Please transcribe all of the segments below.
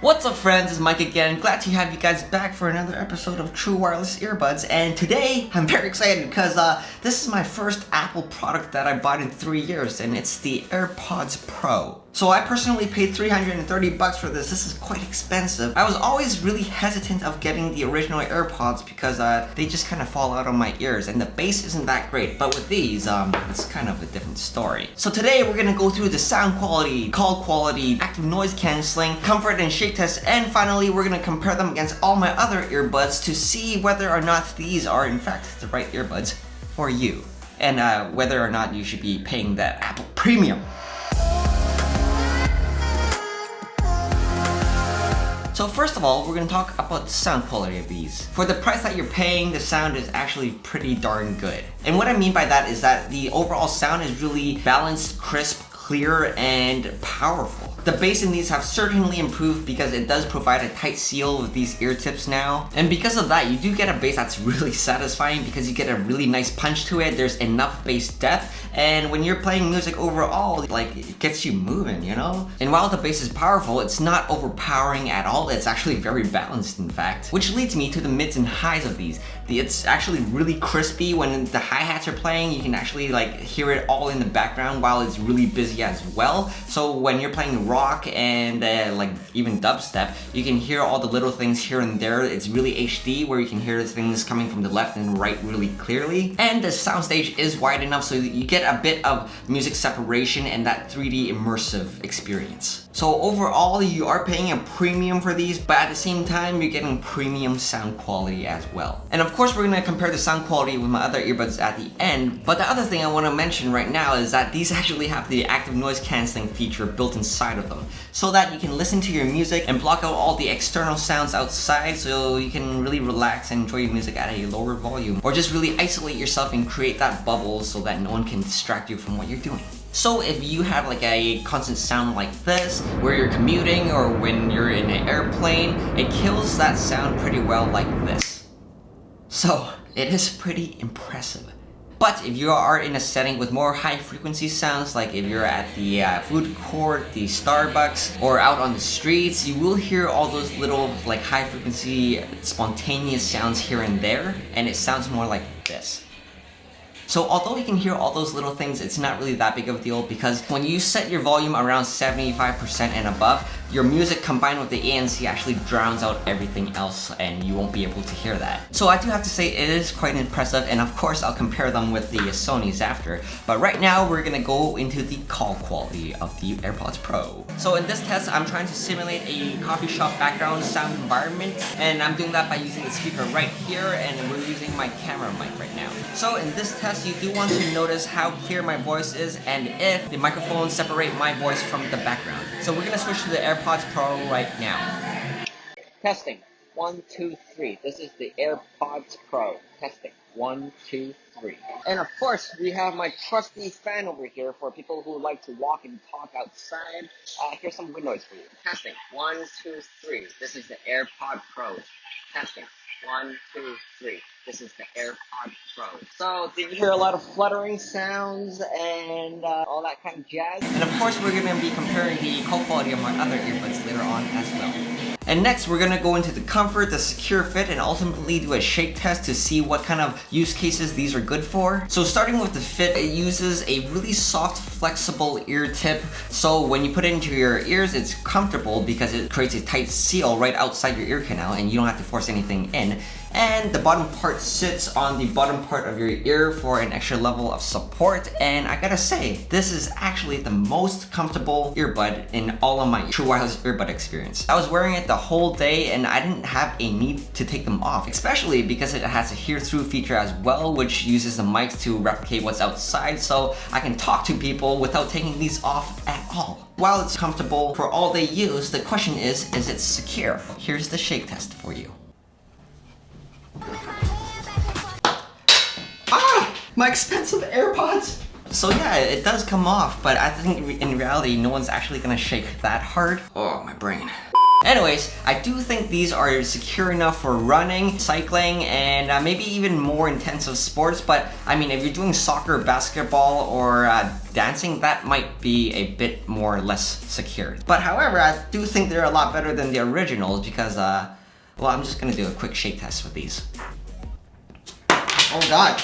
What's up friends, it's Mike again. Glad to have you guys back for another episode of True Wireless Earbuds. And today, I'm very excited because this is my first Apple product that I bought in 3 years, and it's the Airpods Pro. So I personally paid $330 for this. This is quite expensive. I was always really hesitant of getting the original AirPods because they just kind of fall out of my ears and the bass isn't that great. But with these, it's kind of a different story. So today we're gonna go through the sound quality, call quality, active noise canceling, comfort and shake test, and finally we're gonna compare them against all my other earbuds to see whether or not these are in fact the right earbuds for you. And whether or not you should be paying that Apple Premium. So first of all, we're going to talk about the sound quality of these. For the price that you're paying, the sound is actually pretty darn good. And what I mean by that is that the overall sound is really balanced, crisp, clear, and powerful. The bass in these have certainly improved because it does provide a tight seal with these ear tips now. And because of that, you do get a bass that's really satisfying because you get a really nice punch to it. There's enough bass depth. And when you're playing music overall, like, it gets you moving, you know? And while the bass is powerful, it's not overpowering at all. It's actually very balanced, in fact. Which leads me to the mids and highs of these. It's actually really crispy. When the hi-hats are playing, you can actually like hear it all in the background while it's really busy as well. So when you're playing rock and like even dubstep, you can hear all the little things here and there. It's really HD where you can hear the things coming from the left and right really clearly. And the soundstage is wide enough so you get a bit of music separation and that 3D immersive experience. So overall, you are paying a premium for these, but at the same time, you're getting premium sound quality as well. And of course, we're gonna compare the sound quality with my other earbuds at the end, but the other thing I wanna mention right now is that these actually have the active noise canceling feature built inside of them, so that you can listen to your music and block out all the external sounds outside so you can really relax and enjoy your music at a lower volume, or just really isolate yourself and create that bubble so that no one can distract you from what you're doing. So if you have like a constant sound like this, where you're commuting or when you're in an airplane, it kills that sound pretty well like this. So it is pretty impressive. But if you are in a setting with more high frequency sounds, like if you're at the food court, the Starbucks, or out on the streets, you will hear all those little like high frequency spontaneous sounds here and there, and it sounds more like this. So although you can hear all those little things, it's not really that big of a deal because when you set your volume around 75% and above, your music combined with the ANC actually drowns out everything else and you won't be able to hear that. So I do have to say it is quite impressive, and of course I'll compare them with the Sonys after. But right now we're gonna go into the call quality of the AirPods Pro. So in this test, I'm trying to simulate a coffee shop background sound environment, and I'm doing that by using the speaker right here, and we're using my camera mic right now. So in this test, you do want to notice how clear my voice is and if the microphones separate my voice from the background. So we're gonna switch to the AirPods Pro right now. Testing. 1, 2, 3. This is the AirPods Pro. Testing. 1, 2, 3. And of course, we have my trusty fan over here for people who like to walk and talk outside. Here's some wind noise for you. Testing. 1, 2, 3. This is the AirPod Pro. Testing. 1, 2, 3. This is the AirPod Pro. So, did you hear a lot of fluttering sounds and all that kind of jazz? And of course, we're going to be comparing the call quality of my other earbuds later on as well. And next, we're going to go into the comfort, the secure fit, and ultimately do a shake test to see what kind of use cases these are good for. So starting with the fit, it uses a really soft, flexible ear tip. So when you put it into your ears, it's comfortable because it creates a tight seal right outside your ear canal and you don't have to force anything in. And the bottom part sits on the bottom part of your ear for an extra level of support. And I gotta say, this is actually the most comfortable earbud in all of my True Wireless earbud experience. I was wearing it the whole day and I didn't have a need to take them off, especially because it has a hear-through feature as well, which uses the mics to replicate what's outside, so I can talk to people without taking these off at all. While it's comfortable for all day use, the question is it secure? Here's the shake test for you. My expensive AirPods! So yeah, it does come off, but I think in reality, no one's actually gonna shake that hard. Oh, my brain. Anyways, I do think these are secure enough for running, cycling, and maybe even more intensive sports. But I mean, if you're doing soccer, basketball, or dancing, that might be a bit more or less secure. But however, I do think they're a lot better than the originals because, well, I'm just gonna do a quick shake test with these. Oh God,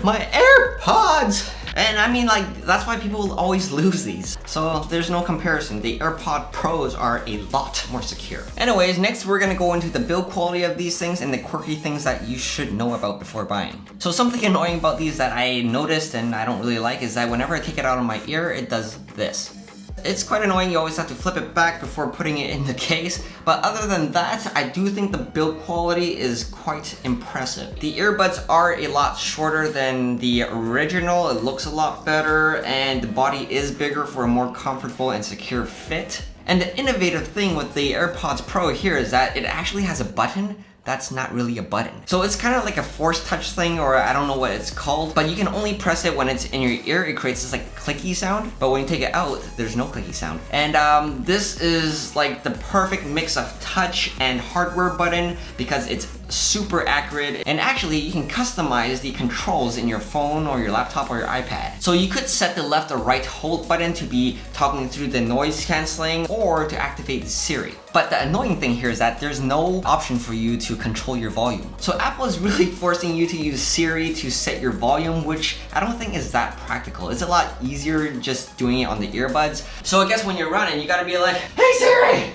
my AirPods! And I mean, like, that's why people always lose these. So there's no comparison. The AirPods Pros are a lot more secure. Anyways, next we're gonna go into the build quality of these things and the quirky things that you should know about before buying. So something annoying about these that I noticed and I don't really like is that whenever I take it out of my ear, it does this. It's quite annoying, you always have to flip it back before putting it in the case, but other than that, I do think the build quality is quite impressive. The earbuds are a lot shorter than the original, it looks a lot better, and the body is bigger for a more comfortable and secure fit. And the innovative thing with the AirPods Pro here is that it actually has a button that's not really a button. So it's kind of like a force touch thing, or I don't know what it's called, but you can only press it when it's in your ear. It creates this like clicky sound, but when you take it out, there's no clicky sound. And this is like the perfect mix of touch and hardware button because it's super accurate, and actually you can customize the controls in your phone or your laptop or your iPad. So you could set the left or right hold button to be talking through the noise cancelling or to activate Siri. But the annoying thing here is that there's no option for you to control your volume. So Apple is really forcing you to use Siri to set your volume, which I don't think is that practical. It's a lot easier just doing it on the earbuds. So I guess when you're running, you gotta be like, hey Siri,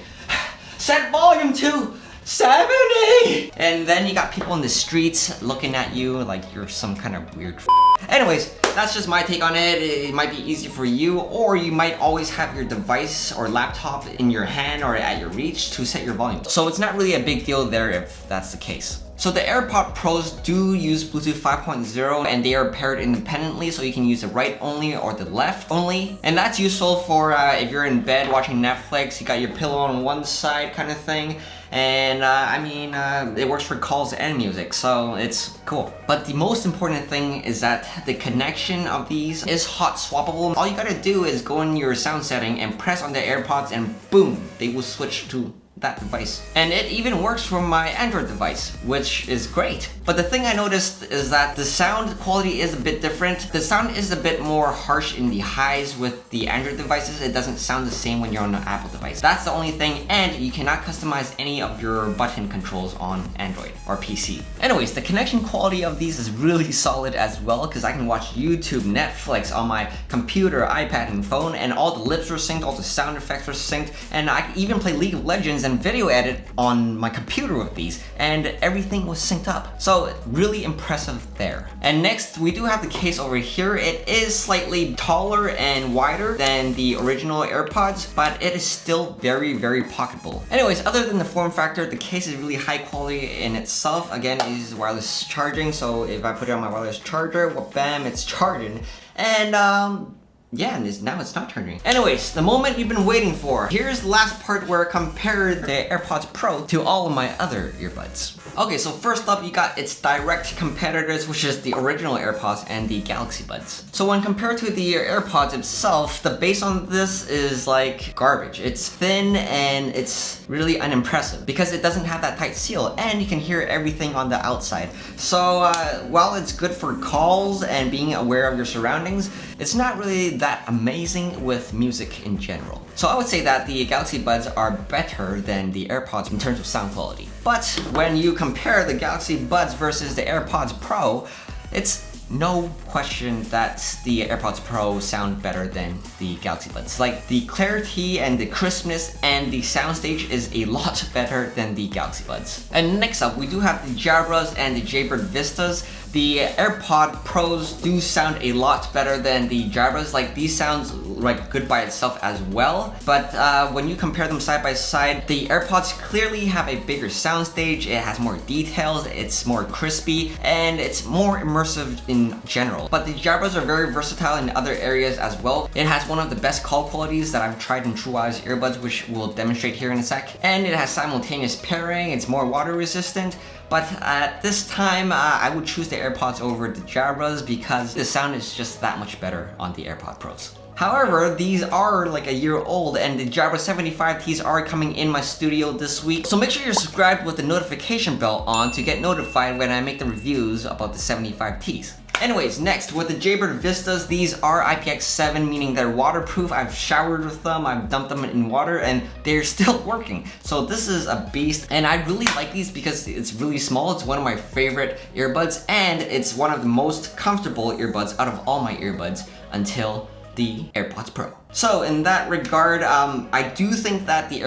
set volume to 70! And then you got people in the streets looking at you like you're some kind of weird Anyways, that's just my take on it. It might be easy for you, or you might always have your device or laptop in your hand or at your reach to set your volume. So it's not really a big deal there if that's the case. So the AirPods Pros do use Bluetooth 5.0 and they are paired independently, so you can use the right only or the left only. And that's useful for if you're in bed watching Netflix, you got your pillow on one side kind of thing. And I mean, it works for calls and music, so it's cool. But the most important thing is that the connection of these is hot swappable. All you gotta do is go in your sound setting and press on the AirPods and boom, they will switch to that device. And it even works for my Android device, which is great. But the thing I noticed is that the sound quality is a bit different. The sound is a bit more harsh in the highs with the Android devices. It doesn't sound the same when you're on an Apple device. That's the only thing, and you cannot customize any of your button controls on Android or PC. Anyways, the connection quality of these is really solid as well, because I can watch YouTube, Netflix on my computer, iPad, and phone, and all the lips are synced, all the sound effects are synced, and I can even play League of Legends and video edit on my computer with these, and everything was synced up. So really impressive there. And next, we do have the case over here. It is slightly taller and wider than the original AirPods, but it is still very, very pocketable. Anyways, other than the form factor, the case is really high quality in itself. Again, it uses wireless charging, so if I put it on my wireless charger, well, bam, it's charging. And yeah, and now it's not charging. Anyways, the moment you've been waiting for. Here's the last part where I compared the AirPods Pro to all of my other earbuds. Okay, so first up, you got its direct competitors, which is the original AirPods and the Galaxy Buds. So when compared to the AirPods itself, the bass on this is like garbage. It's thin and it's really unimpressive because it doesn't have that tight seal, and you can hear everything on the outside. So while it's good for calls and being aware of your surroundings, it's not really that amazing with music in general. So I would say that the Galaxy Buds are better than the AirPods in terms of sound quality. But when you compare the Galaxy Buds versus the AirPods Pro, it's no question that the AirPods Pro sound better than the Galaxy Buds. Like, the clarity and the crispness and the soundstage is a lot better than the Galaxy Buds. And next up, we do have the JABRAs and the JABRA Vistas. The AirPods Pros do sound a lot better than the JABRAs. Like, these sounds like good by itself as well, but when you compare them side by side, the AirPods clearly have a bigger soundstage. It has more details, it's more crispy, and it's more immersive in general. But the JABRAs are very versatile in other areas as well. It has one of the best call qualities that I've tried in TrueWire's earbuds, which we'll demonstrate here in a sec, and it has simultaneous pairing. It's more water resistant. But at this time, I would choose the AirPods over the JABRAs because the sound is just that much better on the AirPods Pros. However, these are like a year old and the JABRA 75Ts are coming in my studio this week. So make sure you're subscribed with the notification bell on to get notified when I make the reviews about the 75Ts. Anyways, next, with the JABRA Vistas, these are IPX7, meaning they're waterproof. I've showered with them, I've dumped them in water, and they're still working. So this is a beast, and I really like these because it's really small. It's one of my favorite earbuds, and it's one of the most comfortable earbuds out of all my earbuds until the AirPods Pro. So in that regard, I do think that the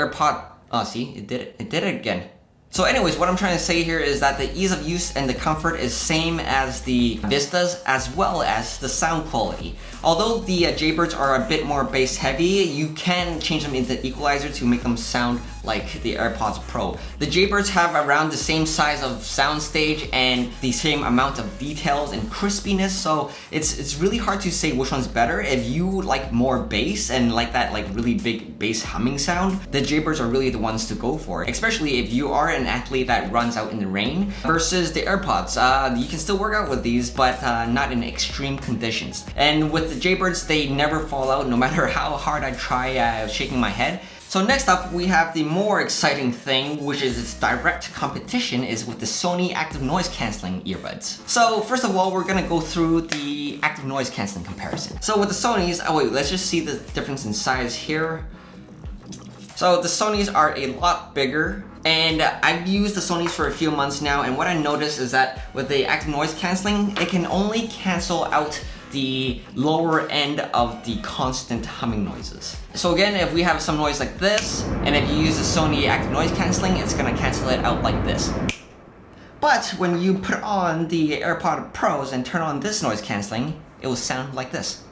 see, it did it again. So anyways, what I'm trying to say here is that the ease of use and the comfort is same as the Vistas as well as the sound quality. Although the JABRAs are a bit more bass heavy, you can change them into equalizer to make them sound like the AirPods Pro. The JABRAs have around the same size of soundstage and the same amount of details and crispiness, so it's really hard to say which one's better. If you like more bass and like that like really big bass humming sound, the JABRAs are really the ones to go for, especially if you are an athlete that runs out in the rain versus the AirPods. You can still work out with these, but not in extreme conditions. And with the JABRAs, they never fall out no matter how hard I try shaking my head. So next up, we have the more exciting thing, which is its direct competition, is with the Sony active noise cancelling earbuds. So first of all, we're gonna go through the active noise cancelling comparison. So with the Sonys, let's just see the difference in size here. So the Sonys are a lot bigger, and I've used the Sonys for a few months now, and what I noticed is that with the active noise cancelling, it can only cancel out the lower end of the constant humming noises. So again, if we have some noise like this, and if you use the Sony active noise cancelling, it's gonna cancel it out like this. But when you put on the AirPods Pros and turn on this noise cancelling, it will sound like this.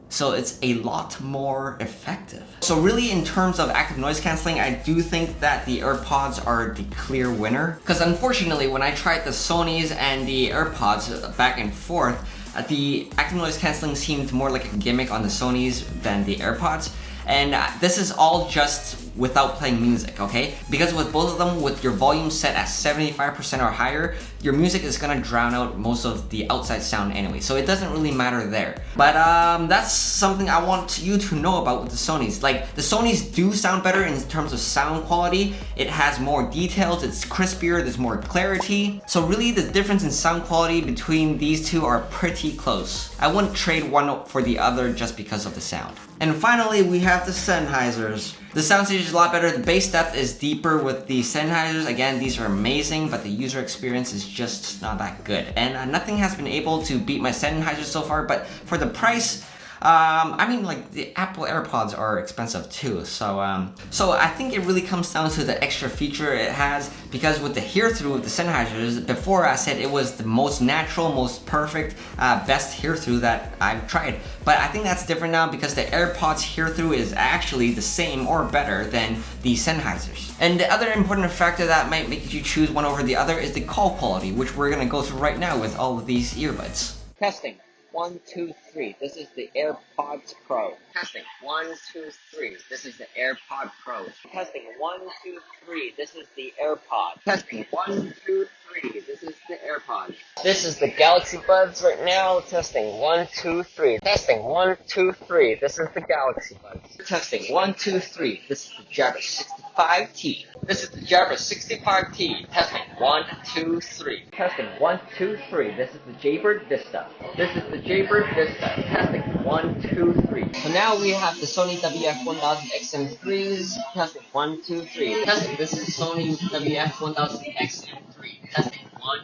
So it's a lot more effective. So really, in terms of active noise cancelling, I do think that the AirPods are the clear winner. Because unfortunately, when I tried the Sonys and the AirPods back and forth, the active noise cancelling seemed more like a gimmick on the Sonys than the AirPods. And this is all just without playing music, okay? Because with both of them, with your volume set at 75% or higher, your music is gonna drown out most of the outside sound anyway, so it doesn't really matter there. But that's something I want you to know about with the Sonys. Like, the Sonys do sound better in terms of sound quality. It has more details, it's crispier, there's more clarity. So really, the difference in sound quality between these two are pretty close. I wouldn't trade one for the other just because of the sound. And finally, we have the Sennheisers. The soundstage is a lot better, the bass depth is deeper with the Sennheisers. Again, these are amazing, but the user experience is just not that good. And nothing has been able to beat my Sennheisers so far, but for the price, I mean, like, the Apple AirPods are expensive too, so I think it really comes down to the extra feature it has, because with the hear-through of the Sennheisers, before I said it was the most natural, most perfect, best hear-through that I've tried. But I think that's different now because the AirPods hear-through is actually the same or better than the Sennheisers. And the other important factor that might make you choose one over the other is the call quality, which we're gonna go through right now with all of these earbuds. Testing. 1, 2, 3. This is the AirPods Pro. Testing. 1, 2, 3. This is the AirPods Pro. Testing. 1, 2, 3. This is the AirPods. Testing. 1, 2, 3. This is the AirPods. This is the Galaxy Buds right now. Testing. 1, 2, 3. Testing. 1, 2, 3. This is the Galaxy Buds. Testing. 1, 2, 3. This is the JABRA 65T. This is the JABRA 65T. Testing. 1, 2, 3. Testing. 1, 2, 3. This is the JABRA Vista. This is the JABRA Vista. Testing. 1, 2, 3. So now we have the Sony WF-1000XM3s. Testing. 1, 2, 3. Testing. This is Sony WF-1000XM3. Testing. 1,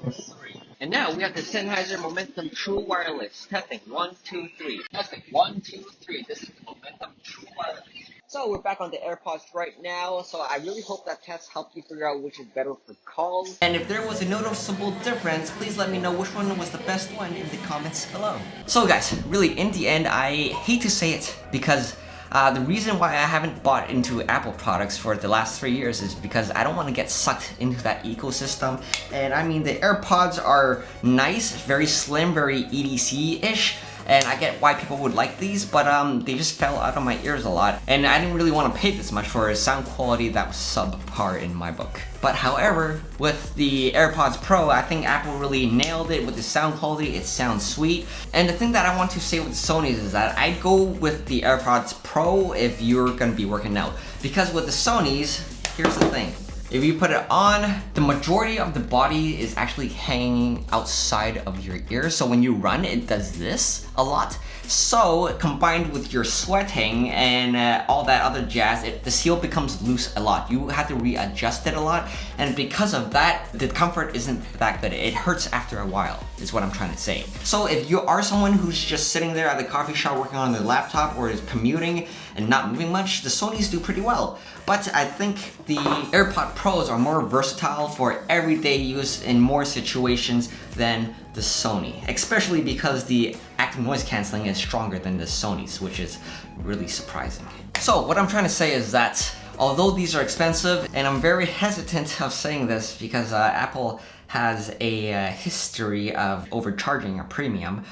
2, 3. And now we have the Sennheiser Momentum True Wireless. Testing. 1, 2, 3. Testing. 1, 2, 3. This is the Momentum True Wireless. So we're back on the AirPods right now, so I really hope that test helped you figure out which is better for calls. And if there was a noticeable difference, please let me know which one was the best one in the comments below. So guys, really in the end, I hate to say it, because the reason why I haven't bought into Apple products for the last 3 years is because I don't want to get sucked into that ecosystem. And I mean, the AirPods are nice, very slim, very EDC-ish. and I get why people would like these, but they just fell out of my ears a lot, and I didn't really want to pay this much for a sound quality that was subpar in my book. But however, with the AirPods Pro, I think Apple really nailed it with the sound quality. It sounds sweet. And the thing that I want to say with the Sonys is that I'd go with the AirPods Pro if you're gonna be working out. Because with the Sonys, here's the thing. If you put it on, the majority of the body is actually hanging outside of your ear. So when you run, it does this a lot. So combined with your sweating and all that other jazz, the seal becomes loose a lot. You have to readjust it a lot. And because of that, the comfort isn't that good. It hurts after a while, is what I'm trying to say. So if you are someone who's just sitting there at the coffee shop working on their laptop or is commuting and not moving much, the Sonys do pretty well. But I think the AirPod Pros are more versatile for everyday use in more situations than the Sony, especially because the active noise cancelling is stronger than the Sony's, which is really surprising. So what I'm trying to say is that although these are expensive, and I'm very hesitant of saying this because Apple has a history of overcharging a premium,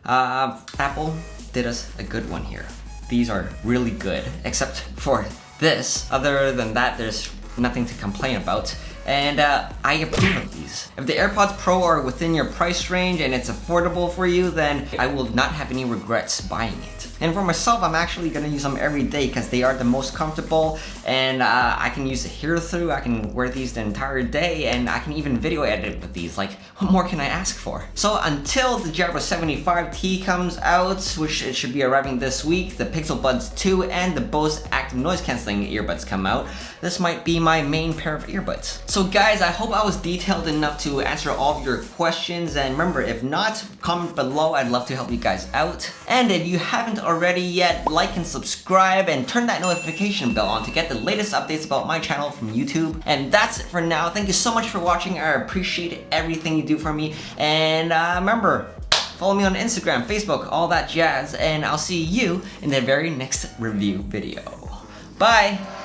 Apple did us a good one here. These are really good, except for this. Other than that, there's nothing to complain about. And I approve of these. If the AirPods Pro are within your price range and it's affordable for you, then I will not have any regrets buying it. And for myself, I'm actually gonna use them every day because they are the most comfortable, and I can use it here through. I can wear these the entire day, and I can even video edit with these. Like, what more can I ask for? So until the JABRA 75T comes out, which it should be arriving this week, the Pixel Buds 2 and the Bose active noise cancelling earbuds come out, this might be my main pair of earbuds. So guys, I hope I was detailed enough to answer all of your questions, and remember, if not, comment below. I'd love to help you guys out. And if you haven't already yet, like and subscribe and turn that notification bell on to get the latest updates about my channel from YouTube. And that's it for now. Thank you so much for watching. I appreciate everything you do for me. And remember, follow me on Instagram, Facebook, all that jazz, and I'll see you in the very next review video. Bye!